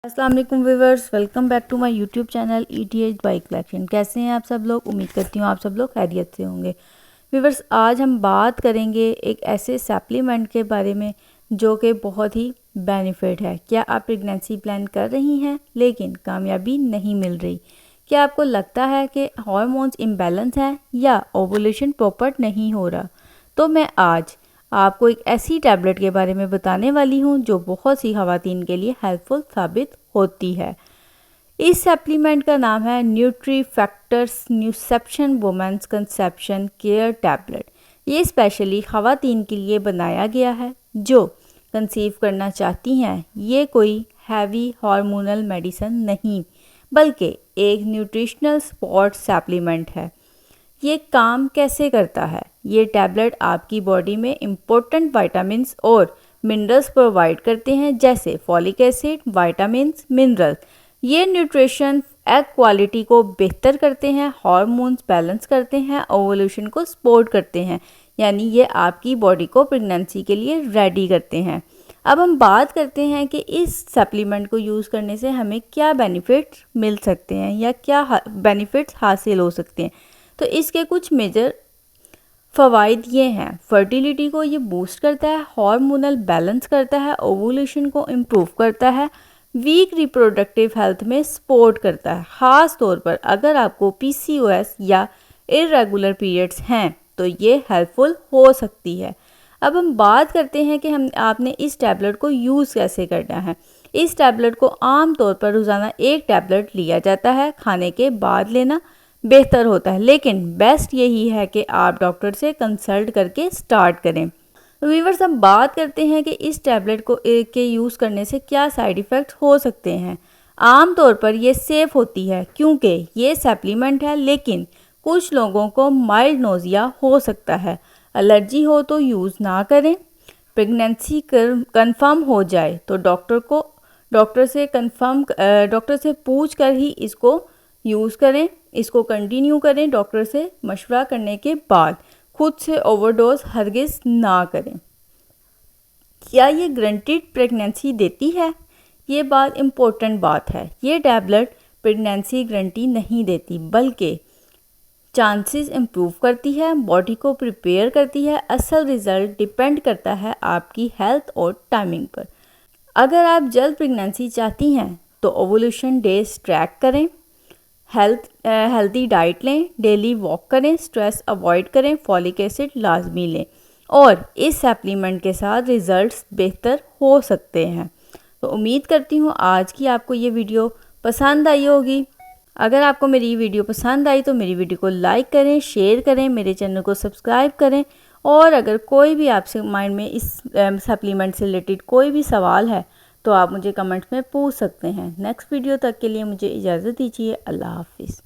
अस्सलाम वालेकुम viewers, welcome back to my YouTube channel ETH by collection. कैसे हैं आप सब लोग? उम्मीद करती हूँ आप सब लोग खैरियत से होंगे। व्यूअर्स, आज हम बात करेंगे एक ऐसे सप्लीमेंट के बारे में जो कि बहुत ही बेनिफिट है। क्या आप प्रेगनेंसी प्लान कर रही हैं लेकिन कामयाबी नहीं मिल रही? क्या आपको लगता है कि हार्मोन्स इम्बैलेंस हैं या ओवुलेशन प्रॉपर नहीं हो रहा? तो मैं आज आपको एक ऐसी टैबलेट के बारे में बताने वाली हूँ जो बहुत सी ख़वातीन के लिए हेल्पफुल साबित होती है। इस सप्लीमेंट का नाम है न्यूट्री फैक्टर्स न्यूसेप्शन वुमेन्स कंसेप्शन केयर टैबलेट। ये स्पेशली ख़वातीन के लिए बनाया गया है जो कंसीव करना चाहती हैं। ये कोई हैवी हार्मोनल मेडिसिन नहीं बल्कि एक न्यूट्रिशनल सपोर्ट सप्लीमेंट है। ये काम कैसे करता है? ये टैबलेट आपकी बॉडी में इम्पोर्टेंट विटामिन्स और मिनरल्स प्रोवाइड करते हैं जैसे फॉलिक एसिड, विटामिन्स, मिनरल्स। ये न्यूट्रिशन एग क्वालिटी को बेहतर करते हैं, हार्मोन्स बैलेंस करते हैं, ओवुलेशन को सपोर्ट करते हैं, यानी ये आपकी बॉडी को प्रेगनेंसी के लिए रेडी करते हैं। अब हम बात करते हैं कि इस सप्लीमेंट को यूज़ करने से हमें क्या बेनिफिट्स मिल सकते हैं या क्या बेनिफिट्स हासिल हो सकते हैं। तो इसके कुछ मेजर फ़वाइद ये हैं। फर्टिलिटी को ये बूस्ट करता है, हार्मोनल बैलेंस करता है, ओवुलेशन को इम्प्रूव करता है, वीक रिप्रोडक्टिव हेल्थ में सपोर्ट करता है। ख़ास तौर पर अगर आपको PCOS या इरेगुलर पीरियड्स हैं तो ये हेल्पफुल हो सकती है। अब हम बात करते हैं कि आपने इस टैबलेट को यूज़ कैसे करना है। इस टैबलेट को आम तौर पर रोज़ाना एक टैबलेट लिया जाता है। खाने के बाद लेना बेहतर होता है, लेकिन बेस्ट यही है कि आप डॉक्टर से कंसल्ट करके स्टार्ट करें। व्यूअर्स, हम बात करते हैं कि इस टैबलेट को के यूज़ करने से क्या साइड इफ़ेक्ट्स हो सकते हैं। आम तौर पर ये सेफ़ होती है क्योंकि ये सप्लीमेंट है, लेकिन कुछ लोगों को माइल्ड नोज़िया हो सकता है। एलर्जी हो तो यूज़ ना करें। प्रेगनेंसी कंफर्म हो जाए तो डॉक्टर से पूछ कर ही इसको यूज़ करें। इसको कंटिन्यू करें डॉक्टर से मशवरा करने के बाद। खुद से ओवरडोज हरगिज़ ना करें। क्या ये गारंटीड प्रेगनेंसी देती है? ये बात इम्पोर्टेंट बात है। ये टैबलेट प्रेगनेंसी गारंटी नहीं देती बल्कि चांसेस इम्प्रूव करती है, बॉडी को प्रिपेयर करती है। असल रिज़ल्ट डिपेंड करता है आपकी हेल्थ और टाइमिंग पर। अगर आप जल्द प्रेगनेंसी चाहती हैं तो ओवुलेशन डेज ट्रैक करें, हेल्दी डाइट लें, डेली वॉक करें, स्ट्रेस अवॉइड करें, फॉलिक एसिड लाजमी लें और इस सप्लीमेंट के साथ रिज़ल्ट्स बेहतर हो सकते हैं। तो उम्मीद करती हूँ आज की आपको ये वीडियो पसंद आई होगी। अगर आपको मेरी वीडियो पसंद आई तो मेरी वीडियो को लाइक करें, शेयर करें, मेरे चैनल को सब्सक्राइब करें और अगर कोई भी आपसे माइंड में इस सप्लीमेंट से रिलेटेड कोई भी सवाल है तो आप मुझे कमेंट्स में पूछ सकते हैं। नेक्स्ट वीडियो तक के लिए मुझे इजाज़त दीजिए। अल्लाह हाफिज़।